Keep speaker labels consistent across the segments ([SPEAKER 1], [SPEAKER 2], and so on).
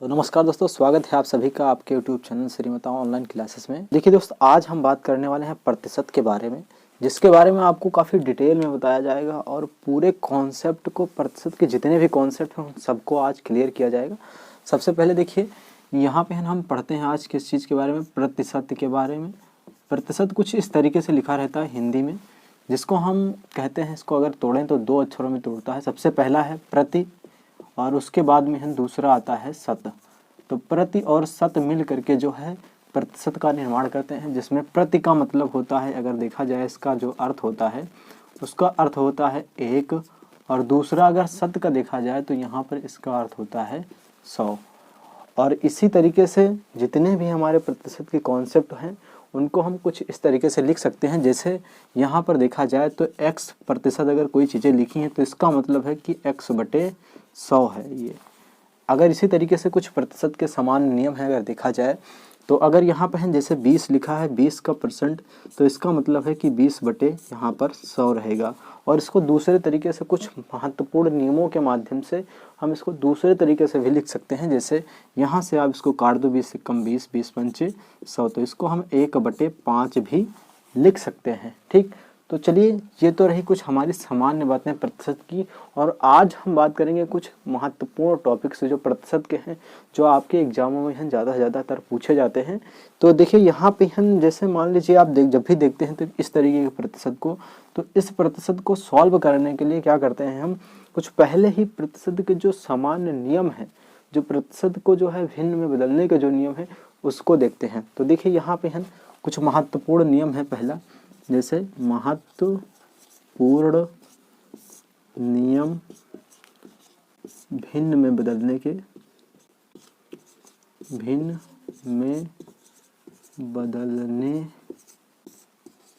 [SPEAKER 1] तो नमस्कार दोस्तों, स्वागत है आप सभी का आपके YouTube चैनल श्रीमता ऑनलाइन क्लासेस में। देखिए दोस्त, आज हम बात करने वाले हैं प्रतिशत के बारे में, जिसके बारे में आपको काफ़ी डिटेल में बताया जाएगा और पूरे कॉन्सेप्ट को, प्रतिशत के जितने भी कॉन्सेप्ट हैं उन सबको आज क्लियर किया जाएगा। सबसे पहले देखिए, यहाँ पे हम पढ़ते हैं आज किस चीज़ के बारे में, प्रतिशत के बारे में। प्रतिशत कुछ इस तरीके से लिखा रहता है हिंदी में, जिसको हम कहते हैं, इसको अगर तोड़ें तो दो अक्षरों में तोड़ता है। सबसे पहला है प्रति और उसके बाद में दूसरा आता है शत। तो प्रति और शत मिल करके जो है प्रतिशत का निर्माण करते हैं, जिसमें प्रति का मतलब होता है, अगर देखा जाए इसका जो अर्थ होता है उसका अर्थ होता है एक, और दूसरा अगर शत का देखा जाए तो यहाँ पर इसका अर्थ होता है 100। और इसी तरीके से जितने भी हमारे प्रतिशत के कॉन्सेप्ट हैं उनको हम कुछ इस तरीके से लिख सकते हैं। जैसे यहाँ पर देखा जाए तो x प्रतिशत अगर कोई चीज़ें लिखी हैं तो इसका मतलब है कि x/100 है ये। अगर इसी तरीके से कुछ प्रतिशत के समान नियम है अगर देखा जाए तो अगर यहाँ पर जैसे 20 लिखा है, 20 का परसेंट, तो इसका मतलब है कि 20 यहाँ पर 100 रहेगा। और इसको दूसरे तरीके से कुछ महत्वपूर्ण नियमों के माध्यम से हम इसको दूसरे तरीके से भी लिख सकते हैं। जैसे यहाँ से आप इसको काट दो, 20 से कम 20, 20 पंचे 100, तो इसको हम 1/5 भी लिख सकते हैं। ठीक, तो चलिए, ये तो रही कुछ हमारी सामान्य बातें प्रतिशत की। और आज हम बात करेंगे कुछ महत्वपूर्ण टॉपिक्स जो प्रतिशत के हैं, जो आपके एग्जामों में ज़्यादातर पूछे जाते हैं। तो देखिए, यहाँ पे हम जैसे मान लीजिए आप जब भी देखते हैं तो इस तरीके के प्रतिशत को, तो इस प्रतिशत को सॉल्व करने के लिए क्या करते हैं, हम कुछ पहले ही प्रतिशत के जो सामान्य नियम हैं, जो प्रतिशत को जो है भिन्न में बदलने के जो नियम है उसको देखते हैं। तो देखिए, यहाँ पे हम कुछ महत्वपूर्ण नियम है। पहला, जैसे महत्वपूर्ण नियम भिन्न में बदलने के, भिन्न में बदलने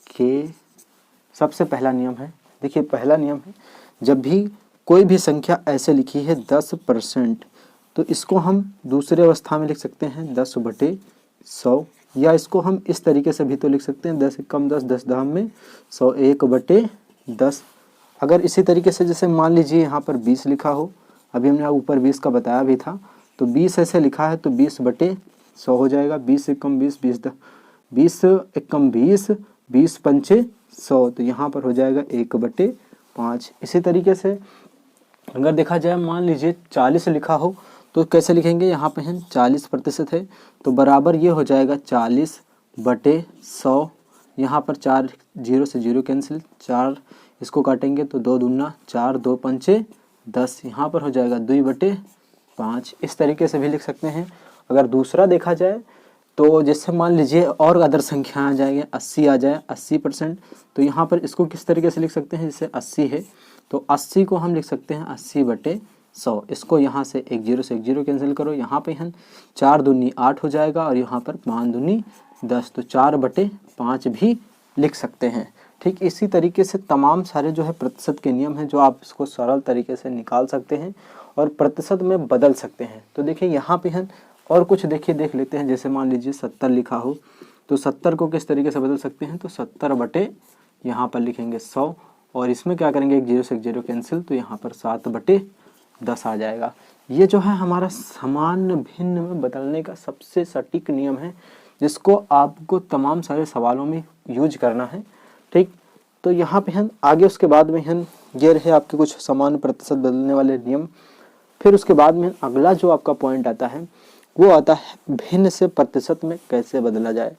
[SPEAKER 1] के सबसे पहला नियम है। देखिए, पहला नियम है, जब भी कोई भी संख्या ऐसे लिखी है 10%, तो इसको हम दूसरे अवस्था में लिख सकते हैं 10/100, या इसको हम इस तरीके से भी तो लिख सकते हैं 10 कम 10, 10 धाम में 100, 1/10। अगर इसी तरीके से जैसे मान लीजिए यहाँ पर 20 लिखा हो, अभी हमने ऊपर 20 का बताया भी था, तो 20 ऐसे लिखा है तो 20/100 हो जाएगा। 20 से कम 20, 20 एक कम 20, 20 पंचे 100, तो यहाँ पर हो जाएगा 1/5। इसी तरीके से अगर देखा जाए, मान लीजिए 40 लिखा हो तो कैसे लिखेंगे, यहाँ पे हम 40% है तो बराबर ये हो जाएगा 40/100। यहाँ पर 4 0 से 0 कैंसिल, 4 इसको काटेंगे तो 2 दूना 4, 2 पंचे 10, यहाँ पर हो जाएगा 2/5। इस तरीके से भी लिख सकते हैं। अगर दूसरा देखा जाए तो जैसे मान लीजिए और अदर संख्या आ जाएगी, 80 आ जाए, 80%, तो यहाँ पर इसको किस तरीके से लिख सकते हैं, जैसे 80 है तो 80 को हम लिख सकते हैं 80/100। इसको यहाँ से एक 0 से एक 0 कैंसिल करो, यहाँ पे हम 4 दूनी 8 हो जाएगा और यहाँ पर 5 दूनी 10, तो 4/5 भी लिख सकते हैं। ठीक, इसी तरीके से तमाम सारे जो है प्रतिशत के नियम हैं, जो आप इसको सरल तरीके से निकाल सकते हैं और प्रतिशत में बदल सकते हैं। तो देखिए, यहाँ पे हम और कुछ देख लेते हैं। जैसे मान लीजिए 70 लिखा हो तो 70 को किस तरीके से बदल सकते हैं, तो 70/ यहाँ पर लिखेंगे 100, और इसमें क्या करेंगे, एक 0 से एक 0 कैंसिल, तो यहाँ पर 7/10 आ जाएगा। ये जो है हमारा सामान्य भिन्न में बदलने का सबसे सटीक नियम है, जिसको आपको तमाम सारे सवालों में यूज करना है। ठीक, तो यहाँ पे हम आगे उसके बाद में हम ये रहे आपके कुछ सामान्य प्रतिशत बदलने वाले नियम। फिर उसके बाद में अगला जो आपका पॉइंट आता है वो आता है भिन्न से प्रतिशत में कैसे बदला जाए।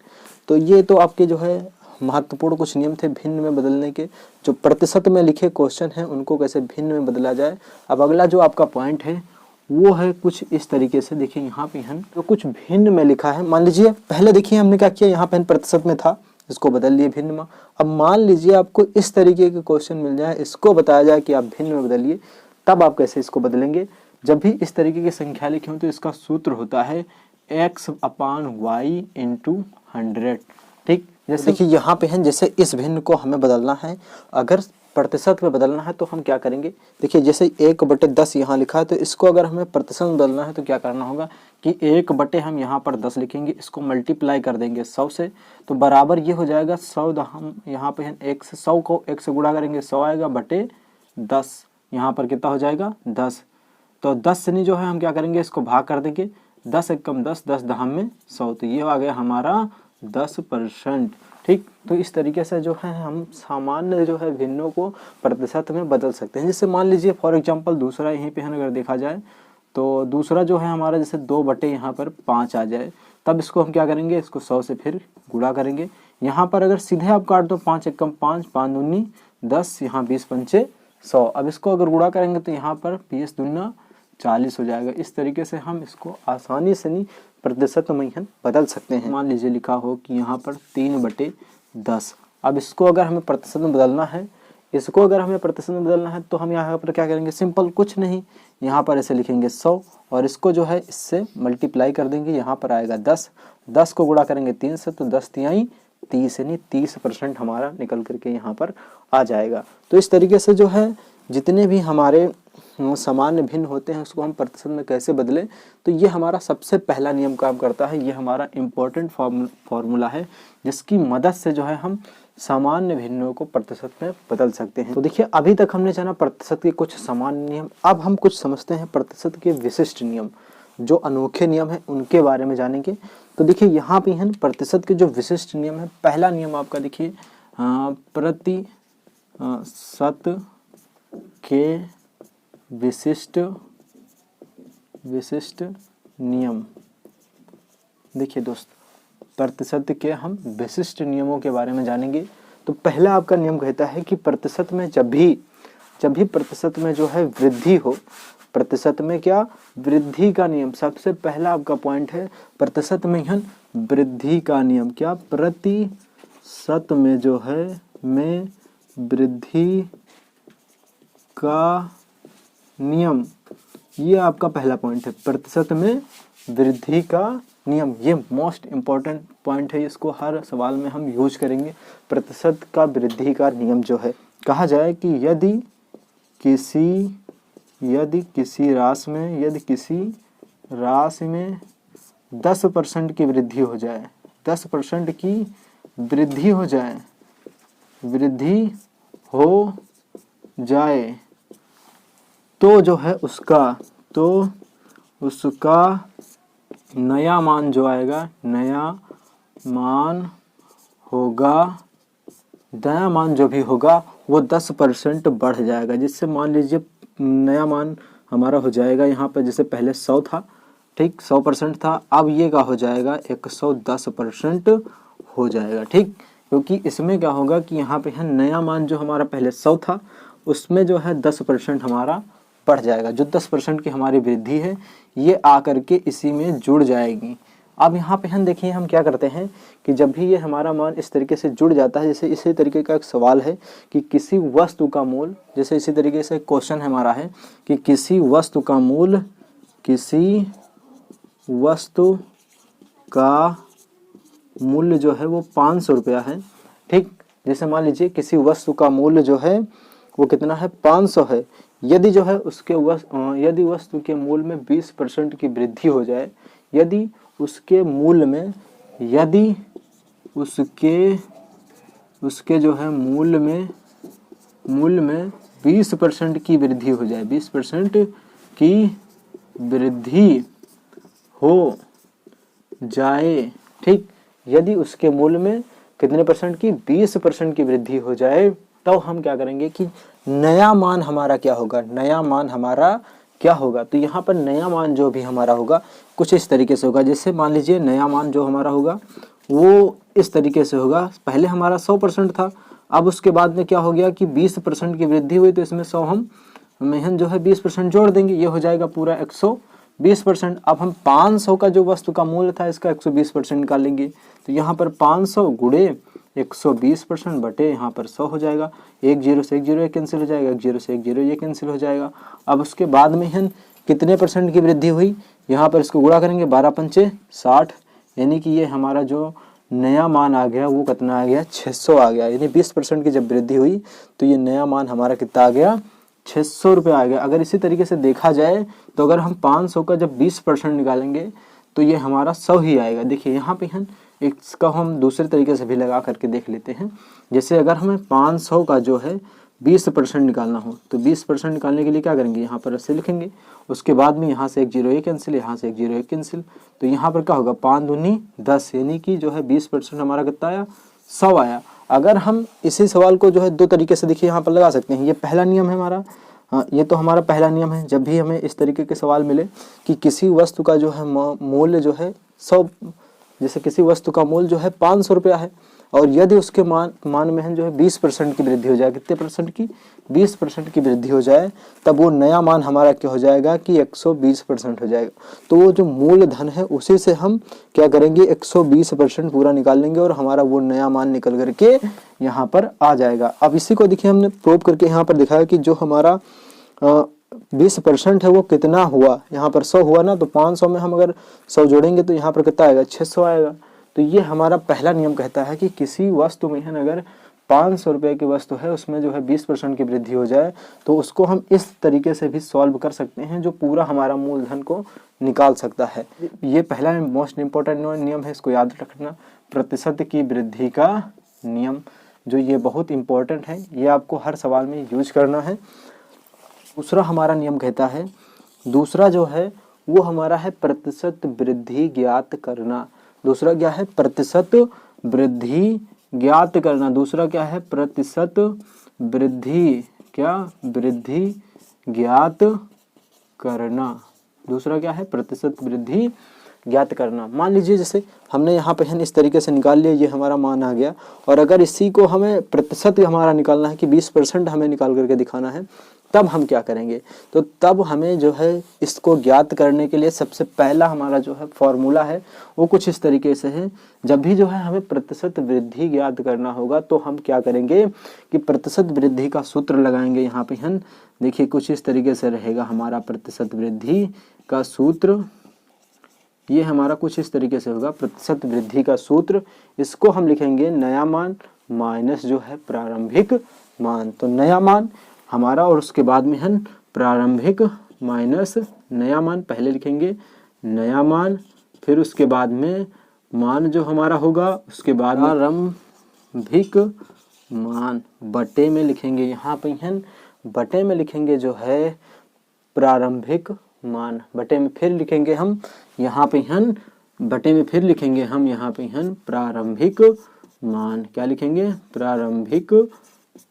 [SPEAKER 1] तो ये तो आपके जो है महत्वपूर्ण कुछ नियम थे भिन्न में बदलने के, जो प्रतिशत में लिखे क्वेश्चन हैं उनको कैसे भिन्न में बदला जाए। अब अगला जो आपका पॉइंट है वो है कुछ इस तरीके से। देखिए, यहाँ पे हम तो कुछ भिन्न में लिखा है, मान लीजिए पहले देखिए हमने क्या किया, यहाँ पे प्रतिशत में था, इसको बदल लिए भिन्न में। अब मान लीजिए आपको इस तरीके के क्वेश्चन मिल जाए, इसको बताया जाए कि आप भिन्न में बदलिए, तब आप कैसे इसको बदलेंगे। जब भी इस तरीके की संख्या लिखी हो तो इसका सूत्र होता है x/y × 100। ठीक, जैसे देखिए यहाँ पे है, जैसे इस भिन्न को हमें बदलना है, अगर प्रतिशत में बदलना है तो हम क्या करेंगे, देखिए जैसे 1/10 यहाँ लिखा है, तो इसको अगर हमें प्रतिशत में बदलना है तो क्या करना होगा कि 1/ हम यहाँ पर 10 लिखेंगे, इसको मल्टीप्लाई कर देंगे 100 से, तो बराबर ये हो जाएगा 100। हम यहाँ पे हैं 100 को 1 से गुणा करेंगे 100 आएगा बटे 10, यहाँ पर कितना हो जाएगा 10। तो 10 से नहीं जो है हम क्या करेंगे, इसको भाग कर देंगे, 10 एकम 10, 10 दहम में 100, तो ये आ गया हमारा 10%। ठीक, तो इस तरीके से जो है हम सामान्य जो है भिन्नों को प्रतिशत में बदल सकते हैं। जैसे मान लीजिए फॉर एग्जांपल दूसरा यहीं पे है, अगर देखा जाए तो दूसरा जो है हमारा जैसे 2 बटे यहाँ पर 5 आ जाए, तब इसको हम क्या करेंगे, इसको 100 से फिर गुणा करेंगे। यहाँ पर अगर सीधे आप काट दो 5 एकम 5, 5 दूनी 10, यहाँ 20 पंचे 100। अब इसको अगर गुणा करेंगे तो यहाँ पर 20 दूना 40 हो जाएगा। इस तरीके से हम इसको आसानी से नहीं प्रतिशत में बदल सकते हैं। मान लीजिए लिखा हो कि यहाँ पर 3 बटे 10। अब इसको अगर हमें प्रतिशत में बदलना है, इसको अगर हमें प्रतिशत में बदलना है तो हम यहाँ पर क्या करेंगे, सिंपल कुछ नहीं, यहाँ पर ऐसे लिखेंगे 100 और इसको जो है इससे मल्टीप्लाई कर देंगे। यहाँ पर आएगा 10, 10 को गुणा करेंगे 3 से तो 10 तिहाई 30, यानी 30% हमारा निकल करके यहाँ पर आ जाएगा। तो इस तरीके से जो है जितने भी हमारे सामान्य भिन्न होते हैं उसको हम प्रतिशत में कैसे बदलें, तो ये हमारा सबसे पहला नियम काम करता है। ये हमारा इम्पोर्टेंट फॉर्मूला है जिसकी मदद से जो है हम सामान्य भिन्नों को प्रतिशत में बदल सकते हैं। तो देखिए अभी तक हमने जाना प्रतिशत के कुछ सामान्य नियम, अब हम कुछ समझते हैं प्रतिशत के विशिष्ट नियम, जो अनोखे नियम है उनके बारे में जानेंगे। तो देखिए यहाँ पे है प्रतिशत के जो विशिष्ट नियम है, पहला नियम आपका देखिए प्रतिशत के विशिष्ट नियम। देखिए दोस्त, प्रतिशत के हम विशिष्ट नियमों के बारे में जानेंगे। तो पहला आपका नियम कहता है कि प्रतिशत में जब भी प्रतिशत में जो है वृद्धि हो, प्रतिशत में क्या, वृद्धि का नियम। सबसे पहला आपका पॉइंट है प्रतिशत में वृद्धि का नियम। क्या, प्रतिशत में जो है में वृद्धि का नियम, ये आपका पहला पॉइंट है, प्रतिशत में वृद्धि का नियम। ये मोस्ट इम्पॉर्टेंट पॉइंट है, इसको हर सवाल में हम यूज करेंगे। प्रतिशत का वृद्धि का नियम जो है, कहा जाए कि यदि किसी राशि में 10% की वृद्धि हो जाए, 10% की वृद्धि हो जाए तो जो है उसका नया मान जो आएगा, नया मान जो भी होगा वो 10% बढ़ जाएगा। जिससे मान लीजिए नया मान हमारा हो जाएगा, यहाँ पर जैसे पहले 100 था, ठीक, 100% था, अब ये क्या हो जाएगा, 110% हो जाएगा। ठीक, क्योंकि इसमें क्या होगा कि यहाँ पे है नया मान जो हमारा पहले 100 था उसमें जो है 10% हमारा बढ़ जाएगा। जो 10% की हमारी वृद्धि है ये आकर के इसी में जुड़ जाएगी। अब यहाँ पे हम देखिए हम क्या करते हैं कि जब भी ये हमारा मान इस तरीके से जुड़ जाता है, जैसे इसी तरीके का एक सवाल है कि किसी वस्तु का मूल, जैसे इसी तरीके से क्वेश्चन हमारा है कि किसी वस्तु का मूल्य जो है वो 500 रुपया है। ठीक, जैसे मान लीजिए किसी वस्तु का मूल्य जो है वो कितना है, 500 है। यदि जो है यदि वस्तु के मूल्य में 20% की वृद्धि हो जाए, यदि उसके मूल्य में उसके जो है मूल्य में 20% की वृद्धि हो जाए, 20% की वृद्धि हो जाए, ठीक, यदि उसके मूल्य में कितने परसेंट की, 20% की वृद्धि हो जाए, तो हम क्या करेंगे कि नया मान हमारा क्या होगा, नया मान हमारा क्या होगा। तो यहाँ पर नया मान जो भी हमारा होगा कुछ इस तरीके से होगा। जैसे मान लीजिए नया मान जो हमारा होगा वो इस तरीके से होगा, पहले हमारा 100% था, अब उसके बाद में क्या हो गया कि 20% की वृद्धि हुई, तो इसमें 100 हम जो है 20% जोड़ देंगे, ये हो जाएगा पूरा 120%। अब हम 500 का जो वस्तु का मूल्य था इसका 120% निकालेंगे, तो यहाँ पर 500 गुणे 120% बटे यहाँ पर 100 हो जाएगा। 1 0 से 1 0 कैंसिल हो जाएगा, 1 0 से 1 0 ये कैंसिल हो जाएगा। अब उसके बाद में हम कितने परसेंट की वृद्धि हुई, यहाँ पर इसको गुणा करेंगे, 12 पंचे 60, यानी कि ये हमारा जो नया मान आ गया वो कितना आ गया, 600 आ गया। यानी 20% की जब वृद्धि हुई तो ये नया मान हमारा कितना आ गया, 600 रुपये आ गया। अगर इसी तरीके से देखा जाए तो अगर हम 500 का जब 20% निकालेंगे तो ये हमारा 100 ही आएगा। देखिए यहाँ पे हम इसका हम दूसरे तरीके से भी लगा करके देख लेते हैं। जैसे अगर हमें 500 का जो है 20% निकालना हो तो 20% निकालने के लिए क्या करेंगे, यहाँ पर ऐसे लिखेंगे, उसके बाद में यहाँ से एक जीरो एक कैंसिल, यहाँ से एक जीरो एक कैंसिल, तो यहाँ पर क्या होगा 5 दूनी 10, यानी कि जो है 20% हमारा कितना आया, 100 आया। अगर हम इसी सवाल को जो है दो तरीके से देखिए यहाँ पर लगा सकते हैं। ये पहला नियम है हमारा, हाँ ये तो हमारा पहला नियम है। जब भी हमें इस तरीके के सवाल मिले कि किसी वस्तु का जो है मूल्य जो है 100, जैसे किसी वस्तु का मूल्य जो है 500 रुपया है और यदि उसके मान में है जो है 20% की वृद्धि हो जाए, कितने परसेंट की, 20% की वृद्धि हो जाए, तब वो नया मान हमारा क्या हो जाएगा कि 120% हो जाएगा। तो वो जो मूल धन है उसी से हम क्या करेंगे 120% पूरा निकाल लेंगे और हमारा वो नया मान निकल करके यहाँ पर आ जाएगा। अब इसी को देखिए हमने प्रूव करके यहाँ पर दिखाया कि जो हमारा 20% है वो कितना हुआ, यहाँ पर 100 हुआ ना, तो 500 में हम अगर 100 जोड़ेंगे तो यहाँ पर कितना आएगा, 600 आएगा। तो ये हमारा पहला नियम कहता है कि किसी वस्तु में है अगर 500 रुपये की वस्तु है उसमें जो है 20% की वृद्धि हो जाए तो उसको हम इस तरीके से भी सॉल्व कर सकते हैं जो पूरा हमारा मूलधन को निकाल सकता है। ये पहला मोस्ट इम्पोर्टेंट नियम है, इसको याद रखना, प्रतिशत की वृद्धि का नियम, जो ये बहुत इंपॉर्टेंट है, ये आपको हर सवाल में यूज करना है। दूसरा हमारा नियम कहता है, दूसरा जो है वो हमारा है प्रतिशत वृद्धि ज्ञात करना। दूसरा क्या है, प्रतिशत वृद्धि ज्ञात करना। दूसरा क्या है, प्रतिशत वृद्धि, क्या, वृद्धि ज्ञात करना। दूसरा क्या है, प्रतिशत वृद्धि ज्ञात करना। मान लीजिए जैसे हमने यहाँ पे इस तरीके से निकाल लिया, ये हमारा मान आ गया, और अगर इसी को हमें प्रतिशत हमारा निकालना है कि 20% हमें निकाल करके दिखाना है, तब हम क्या करेंगे, तो तब हमें जो है इसको ज्ञात करने के लिए सबसे पहला हमारा जो है फॉर्मूला है वो कुछ इस तरीके से है। जब भी जो है हमें प्रतिशत वृद्धि ज्ञात करना होगा तो हम क्या करेंगे कि प्रतिशत वृद्धि का सूत्र लगाएंगे। यहाँ पे हम देखिए कुछ इस तरीके से रहेगा हमारा प्रतिशत वृद्धि का सूत्र, ये हमारा कुछ इस तरीके से होगा प्रतिशत वृद्धि का सूत्र। इसको हम लिखेंगे नया मान माइनस जो है प्रारंभिक मान। तो नया मान हमारा और उसके बाद में हम प्रारंभिक माइनस नया मान, पहले लिखेंगे नया मान, फिर उसके बाद में मान जो हमारा होगा, उसके बाद प्रारंभिक मान बटे में लिखेंगे, यहाँ पे हम बटे में लिखेंगे जो है प्रारंभिक मान, बटे में फिर लिखेंगे हम यहाँ पे हम बटे में फिर लिखेंगे हम यहाँ पे हम प्रारंभिक मान, क्या लिखेंगे, प्रारंभिक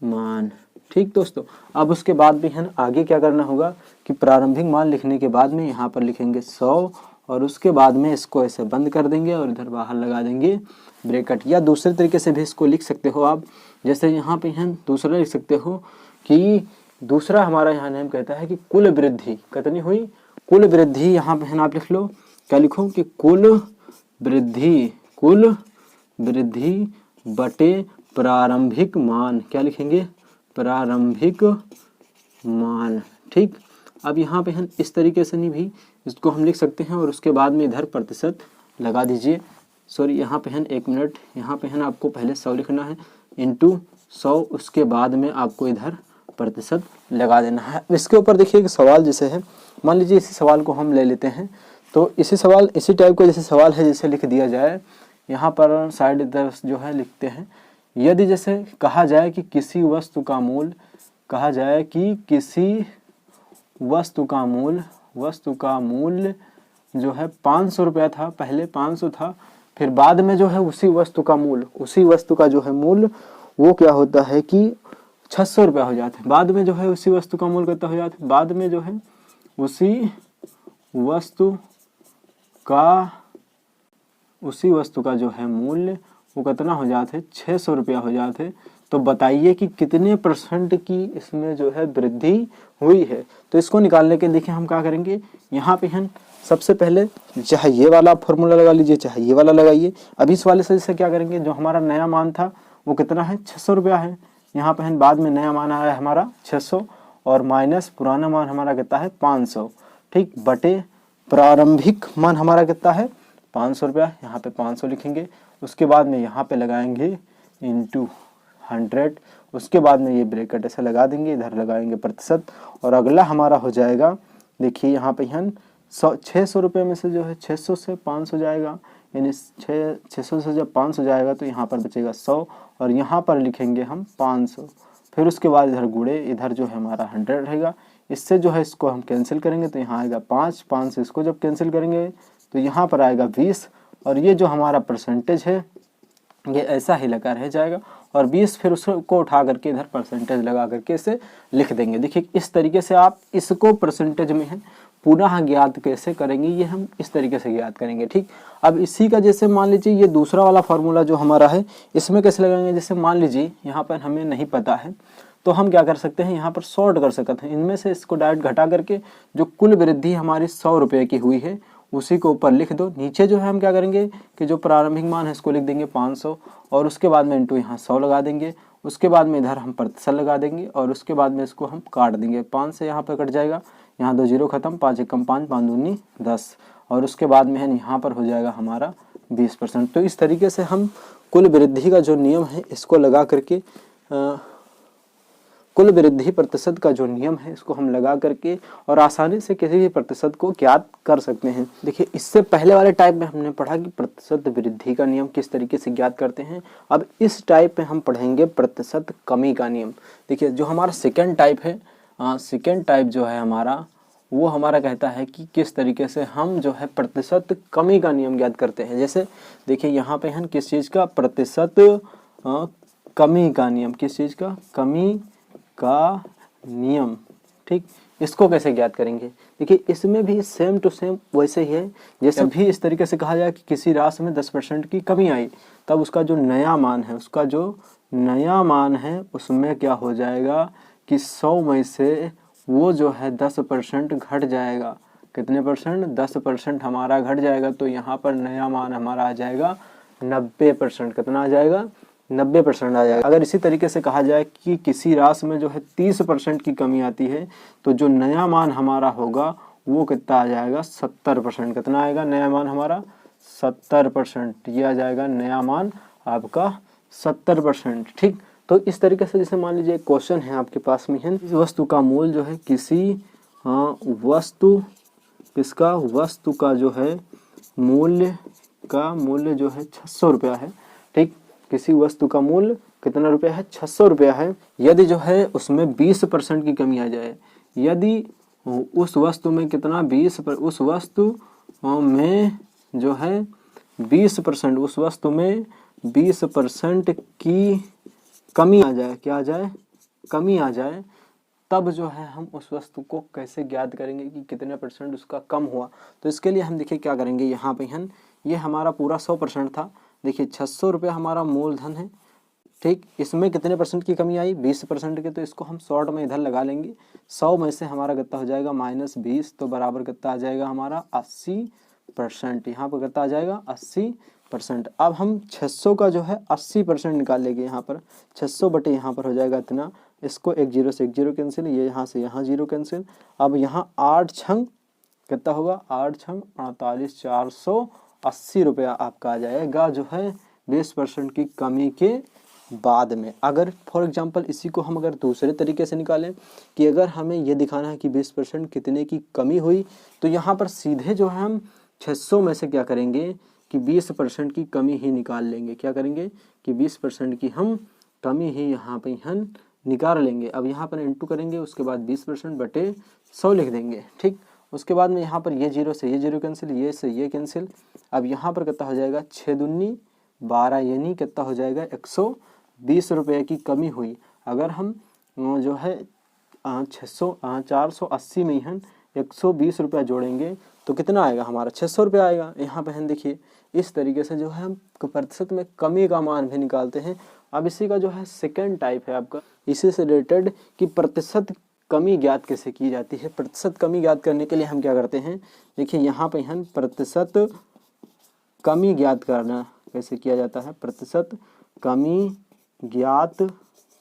[SPEAKER 1] मान। ठीक दोस्तों, अब उसके बाद भी हम आगे क्या करना होगा कि प्रारंभिक मान लिखने के बाद में यहाँ पर लिखेंगे 100 और उसके बाद में इसको ऐसे बंद कर देंगे और इधर बाहर लगा देंगे ब्रैकेट। या दूसरे तरीके से भी इसको लिख सकते हो आप, जैसे यहाँ पे हम दूसरा लिख सकते हो कि दूसरा हमारा यहाँ नेम कहता है कि कुल वृद्धि कितनी हुई, कुल वृद्धि यहाँ पे आप लिख लो, क्या लिखो कि कुल वृद्धि बटे प्रारंभिक मान, क्या लिखेंगे, प्रारंभिक मान। ठीक, अब यहाँ पे हम इस तरीके से नहीं भी इसको हम लिख सकते हैं और उसके बाद में इधर प्रतिशत लगा दीजिए। सॉरी, यहाँ पे हम 1 मिनट, यहाँ पे हम आपको पहले 100 लिखना है इंटू 100, उसके बाद में आपको इधर प्रतिशत लगा देना है। इसके ऊपर देखिए कि सवाल जैसे है, मान लीजिए इसी सवाल को हम ले लेते हैं, तो इसी टाइप का जैसे सवाल है जैसे लिख दिया जाए, यहाँ पर साइड इधर जो है लिखते हैं, यदि जैसे कहा जाए कि किसी वस्तु का मूल्य, कहा जाए कि किसी वस्तु का मूल्य जो है 500 रुपया था, पहले 500 था, फिर बाद में जो है उसी वस्तु का जो है मूल्य वो क्या होता है कि 600 रुपया हो जाता है। बाद में जो है उसी वस्तु का मूल्य कितना हो जाता है, बाद में जो है उसी वस्तु का जो है मूल्य वो कितना हो जाते हैं, 600 रुपया हो जाते। तो बताइए कि कितने परसेंट की इसमें जो है वृद्धि हुई है। तो इसको निकालने के देखिए हम क्या करेंगे, यहाँ पे हम सबसे पहले चाहे ये वाला फॉर्मूला लगा लीजिए चाहे ये वाला लगाइए। अभी इस वाले से क्या करेंगे, जो हमारा नया मान था वो कितना है, 600 रुपया है, यहाँ पे हम बाद में नया मान आया है हमारा 600 और माइनस पुराना मान हमारा कितना है 500। ठीक, बटे प्रारंभिक मान हमारा कितना है 500 रुपया, यहाँ पे 500 लिखेंगे, उसके बाद में यहाँ पे लगाएंगे इंटू 100, उसके बाद में ये ब्रैकेट ऐसे लगा देंगे, इधर लगाएंगे प्रतिशत, और अगला हमारा हो जाएगा, देखिए यहाँ पे हम 600 रुपये में से जो है 600 से 500 जाएगा, यानी 600 से जब 500 जाएगा तो यहाँ पर बचेगा 100 और यहाँ पर लिखेंगे हम 500, फिर उसके बाद इधर गुणे, इधर जो है हमारा 100 रहेगा। इससे जो है इसको हम कैंसिल करेंगे तो यहाँ आएगा 5, 5 से इसको जब कैंसिल करेंगे तो यहाँ पर आएगा 20, और ये जो हमारा परसेंटेज है ये ऐसा ही लगा रह जाएगा, और 20 फिर उसको उठा करके इधर परसेंटेज लगा करके इसे लिख देंगे। देखिए इस तरीके से आप इसको परसेंटेज में है पुनः ज्ञात कैसे करेंगे, ये हम इस तरीके से ज्ञात करेंगे। ठीक, अब इसी का जैसे मान लीजिए ये दूसरा वाला फार्मूला जो हमारा है इसमें कैसे लगाएंगे, जैसे मान लीजिए यहाँ पर हमें नहीं पता है तो हम क्या कर सकते हैं, यहाँ पर सॉर्ट कर सकते हैं। इनमें से इसको डायरेक्ट घटा करके जो कुल वृद्धि हमारी 100 रुपये की हुई है उसी को ऊपर लिख दो। नीचे जो है हम क्या करेंगे कि जो प्रारंभिक मान है इसको लिख देंगे 500, और उसके बाद में इंटू यहाँ 100 लगा देंगे। उसके बाद में इधर हम प्रतिशत लगा देंगे, और उसके बाद में इसको हम काट देंगे। 5 से यहाँ पर कट जाएगा, यहाँ 2 जीरो खत्म, 5 एकम 5, 5 दूनी 10, और उसके बाद में है यहाँ पर हो जाएगा हमारा 20%। तो इस तरीके से हम कुल वृद्धि का जो नियम है इसको लगा करके कुल वृद्धि प्रतिशत का जो नियम है इसको हम लगा करके और आसानी से किसी भी प्रतिशत को ज्ञात कर सकते हैं। देखिए इससे पहले वाले टाइप में हमने पढ़ा कि प्रतिशत वृद्धि का नियम किस तरीके से ज्ञात करते हैं। अब इस टाइप में हम पढ़ेंगे प्रतिशत कमी का नियम। देखिए जो हमारा सेकेंड टाइप है, सेकेंड टाइप जो है हमारा वो हमारा कहता है कि किस तरीके से हम जो है प्रतिशत कमी का नियम ज्ञात करते हैं। जैसे देखिए यहाँ पे हम किस चीज़ का प्रतिशत कमी का नियम, किस चीज़ का कमी का नियम। ठीक, इसको कैसे ज्ञात करेंगे, देखिए इसमें भी सेम टू सेम वैसे ही है। जैसे भी इस तरीके से कहा जाए कि किसी राशि में 10% की कमी आई, तब उसका जो नया मान है, उसका जो नया मान है उसमें क्या हो जाएगा कि 100 में से वो जो है 10% घट जाएगा। कितने परसेंट, 10% हमारा घट जाएगा। तो यहाँ पर नया मान हमारा आ जाएगा 90%। कितना आ जाएगा, 90% आ जाएगा। अगर इसी तरीके से कहा जाए कि किसी राशि में जो है 30% की कमी आती है, तो जो नया मान हमारा होगा वो कितना आ जाएगा, 70%। कितना आएगा नया मान हमारा, 70%। ये आ जाएगा नया मान आपका 70%। ठीक, तो इस तरीके से जैसे मान लीजिए क्वेश्चन है आपके पास में है, इस वस्तु का मूल्य जो है किसी वस्तु का जो है मूल्य जो है 600 रुपया है। ठीक, किसी वस्तु का मूल्य कितना रुपया है, 600 रुपया है। यदि जो है उसमें 20% की कमी आ जाए, यदि उस वस्तु में कितना उस वस्तु में जो है 20%, उस वस्तु में 20% की कमी आ जाए, क्या आ जाए, कमी आ जाए, तब जो है हम उस वस्तु को कैसे ज्ञात करेंगे कि कितने परसेंट उसका कम हुआ। तो इसके लिए हम देखिए क्या करेंगे, यहाँ पे हम ये हमारा पूरा 100% था। देखिए 600 रुपया हमारा मूलधन है। ठीक, इसमें कितने परसेंट की कमी आई, 20% के, तो इसको हम शॉर्ट में इधर लगा लेंगे। 100 में से हमारा कितना हो जाएगा -20, तो बराबर कितना आ जाएगा हमारा 80%। यहाँ पर कितना आ जाएगा 80%। अब हम 600 का जो है 80% निकाल लेंगे। यहाँ पर 600 बटे यहाँ पर हो जाएगा इतना, इसको एक जीरो से एक जीरो कैंसिल, ये यहाँ से यहाँ जीरो कैंसिल। अब यहाँ 8 छंग कितना होगा, 8 छंग 48, 480 रुपया आपका आ जाएगा जो है 20% की कमी के बाद में। अगर फॉर एग्जांपल इसी को हम अगर दूसरे तरीके से निकालें कि अगर हमें ये दिखाना है कि 20% कितने की कमी हुई, तो यहाँ पर सीधे जो है हम 600 में से क्या करेंगे कि 20% की कमी ही निकाल लेंगे। क्या करेंगे कि 20% की हम कमी ही यहाँ पे हम निकाल लेंगे। अब यहाँ पर इंटू करेंगे, उसके बाद 20% बटे 100 लिख देंगे। ठीक, उसके बाद में यहाँ पर ये जीरो से ये जीरो कैंसिल, ये से ये कैंसिल। अब यहाँ पर कितना हो जाएगा 6 दूनी 12, यानी कितना हो जाएगा 120 रुपये की कमी हुई। अगर हम जो है 480 में हम 120 रुपया जोड़ेंगे तो कितना आएगा हमारा 600 रुपया आएगा। यहाँ पे हम देखिए इस तरीके से जो है हम प्रतिशत में कमी का मान भी निकालते हैं। अब इसी का जो है सेकेंड टाइप है आपका, इसी से रिलेटेड कि प्रतिशत कमी ज्ञात कैसे की जाती है। प्रतिशत कमी ज्ञात करने के लिए हम क्या करते हैं, देखिए यहाँ पे हम प्रतिशत कमी ज्ञात करना कैसे किया जाता है, प्रतिशत कमी ज्ञात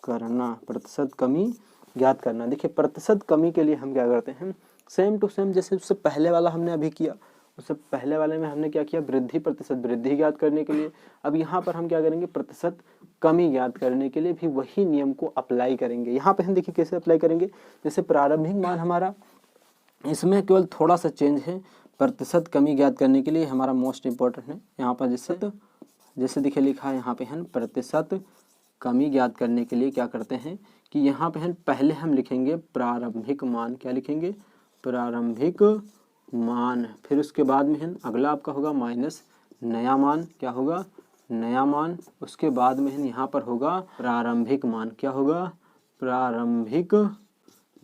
[SPEAKER 1] करना, प्रतिशत कमी ज्ञात करना। देखिए प्रतिशत कमी के लिए हम क्या करते हैं, सेम टू सेम जैसे उससे पहले वाला हमने अभी किया, उससे पहले वाले में हमने क्या किया, वृद्धि प्रतिशत वृद्धि ज्ञात करने के लिए। अब यहाँ पर हम क्या करेंगे, प्रतिशत कमी ज्ञात करने के लिए भी वही नियम को अप्लाई करेंगे। यहाँ पे हम देखिए कैसे अप्लाई करेंगे, जैसे प्रारंभिक मान हमारा, इसमें केवल थोड़ा सा चेंज है। प्रतिशत कमी ज्ञात करने के लिए हमारा मोस्ट इम्पोर्टेंट है यहाँ पर जैसे देखिए लिखा है यहाँ पे हम प्रतिशत कमी ज्ञात करने के लिए क्या करते हैं कि यहाँ पे हम पहले हम लिखेंगे प्रारंभिक मान। क्या लिखेंगे? प्रारंभिक मान। फिर उसके बाद में हम अगला आपका होगा माइनस नया मान। क्या होगा? नया मान। उसके बाद में हम यहाँ पर होगा प्रारंभिक मान। क्या होगा? प्रारंभिक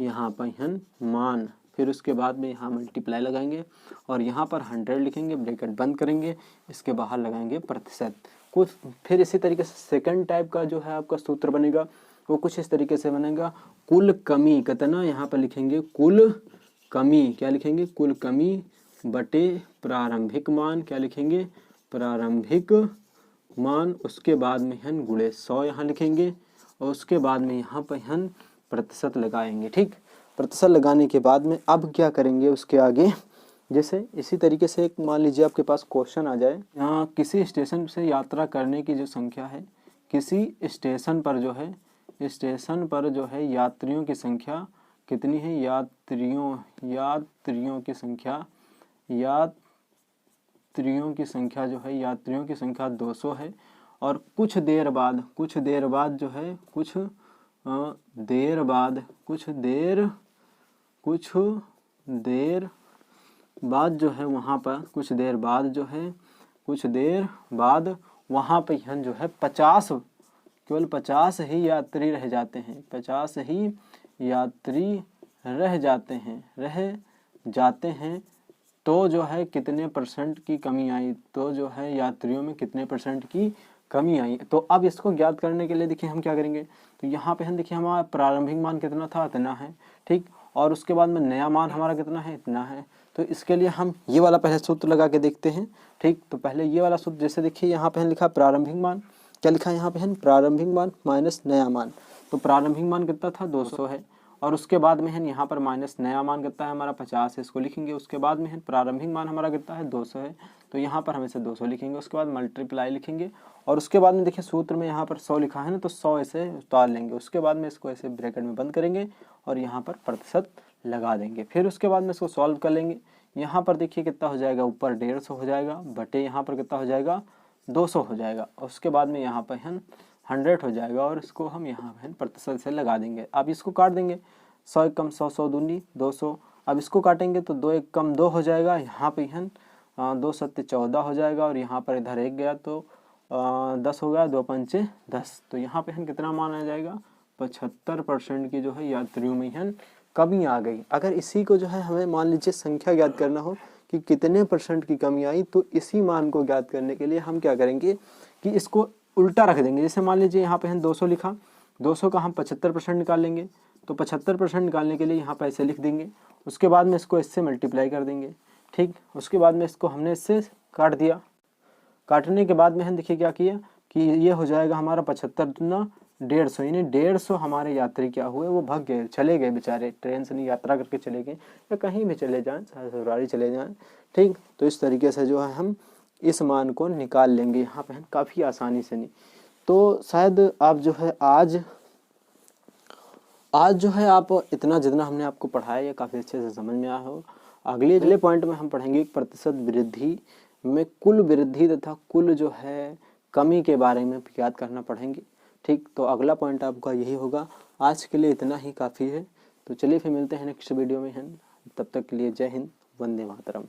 [SPEAKER 1] यहाँ पर हम मान। फिर उसके बाद में यहाँ मल्टीप्लाई लगाएंगे और यहाँ पर 100 लिखेंगे, ब्रैकेट बंद करेंगे, इसके बाहर लगाएंगे प्रतिशत। कुछ फिर इसी तरीके से सेकंड टाइप का जो है आपका सूत्र बनेगा वो कुछ इस तरीके से बनेगा, कुल कमी कितना, यहाँ पर लिखेंगे कुल कमी। क्या लिखेंगे? कुल कमी बटे प्रारंभिक मान। क्या लिखेंगे? प्रारंभिक मान। उसके बाद में हम गुणे 100 यहाँ लिखेंगे और उसके बाद में यहाँ पर हम प्रतिशत लगाएंगे। ठीक, प्रतिशत लगाने के बाद में अब क्या करेंगे उसके आगे, जैसे इसी तरीके से एक मान लीजिए आपके पास क्वेश्चन आ जाए, यहाँ किसी स्टेशन से यात्रा करने की जो संख्या है, किसी स्टेशन पर जो है यात्रियों की संख्या कितनी है? यात्रियों की संख्या 200 है और कुछ देर बाद जो है कुछ देर बाद जो है वहाँ पर कुछ देर बाद वहाँ पर हम जो है 50 केवल 50 ही यात्री रह जाते हैं। 50 ही यात्री रह जाते हैं तो जो है कितने परसेंट की कमी आई? तो जो है यात्रियों में कितने परसेंट की कमी आई? तो अब इसको ज्ञात करने के लिए देखिए हम क्या करेंगे, तो यहाँ पे हम देखिए हमारा प्रारंभिक मान कितना था? इतना है। ठीक, और उसके बाद में नया मान हमारा कितना है? इतना है। तो इसके लिए हम ये वाला पहले सूत्र लगा के देखते हैं। ठीक, तो पहले ये वाला सूत्र, जैसे देखिए यहाँ पे हम लिखा प्रारंभिक मान। क्या लिखा है यहाँ पे? हम प्रारंभिक मान माइनस नया मान। तो प्रारंभिक मान कितना था? 200 है और उसके बाद में है यहाँ पर माइनस नया मान कितना है हमारा? 50 है, इसको लिखेंगे। उसके बाद में है प्रारंभिक मान हमारा कितना है? 200 है, तो यहाँ पर हम इसे 200 लिखेंगे। उसके बाद मल्टीप्लाई लिखेंगे और उसके बाद में देखिए सूत्र में यहाँ पर 100 लिखा है ना, तो 100 ऐसे उतार लेंगे। उसके बाद में इसको ऐसे ब्रैकेट में बंद करेंगे और यहाँ पर प्रतिशत लगा देंगे। फिर उसके बाद में इसको सॉल्व कर लेंगे। यहाँ पर देखिए कितना हो जाएगा? ऊपर 150 हो जाएगा बटे यहाँ पर कितना हो जाएगा? 200 हो जाएगा। उसके बाद में यहाँ पर हम 100 हो जाएगा और इसको हम यहाँ पर प्रतिशत से लगा देंगे। अब इसको काट देंगे, 100 एक कम 100, 100 दूनी 200। अब इसको काटेंगे तो 2 एक कम 2 हो जाएगा। यहाँ पे हम 2 सत्ते 14 हो जाएगा और यहाँ पर इधर 1 गया तो 10 हो गया, 2 पंचे 10। तो यहाँ पे हम कितना मान आ जाएगा? 75% की जो है यात्रियों में हम कमी आ गई। अगर इसी को जो है हमें मान लीजिए संख्या ज्ञात करना हो कि कितने परसेंट की कमी आई, तो इसी मान को ज्ञात करने के लिए हम क्या करेंगे कि इसको उल्टा रख देंगे। जैसे मान लीजिए यहाँ पे हम 200 लिखा, 200 का हम 75% निकाल लेंगे, तो 75% निकालने के लिए यहाँ पे ऐसे लिख देंगे। उसके बाद में इसको इससे मल्टीप्लाई कर देंगे। ठीक, उसके बाद में इसको हमने इससे काट दिया। काटने के बाद में हम देखिए क्या किया कि ये हो जाएगा हमारा 75 दूना 150, यानी 150 हमारे यात्री क्या हुए? वो भाग गए, चले गए बेचारे, ट्रेन से नहीं यात्रा करके चले गए या कहीं भी चले जाएं, ससुराली चले जाएं। ठीक, तो इस तरीके से जो है हम इस मान को निकाल लेंगे यहाँ पे काफ़ी आसानी से। नहीं तो शायद आप जो है आज जो है आप इतना जितना हमने आपको पढ़ाया ये काफ़ी अच्छे से समझ में आया हो। अगले पॉइंट में हम पढ़ेंगे प्रतिशत वृद्धि में कुल वृद्धि तथा कुल जो है कमी के बारे में याद करना पढ़ेंगे। ठीक, तो अगला पॉइंट आपका यही होगा। आज के लिए इतना ही काफ़ी है। तो चलिए फिर मिलते हैं नेक्स्ट वीडियो में। तब तक के लिए जय हिंद, वंदे मातरम।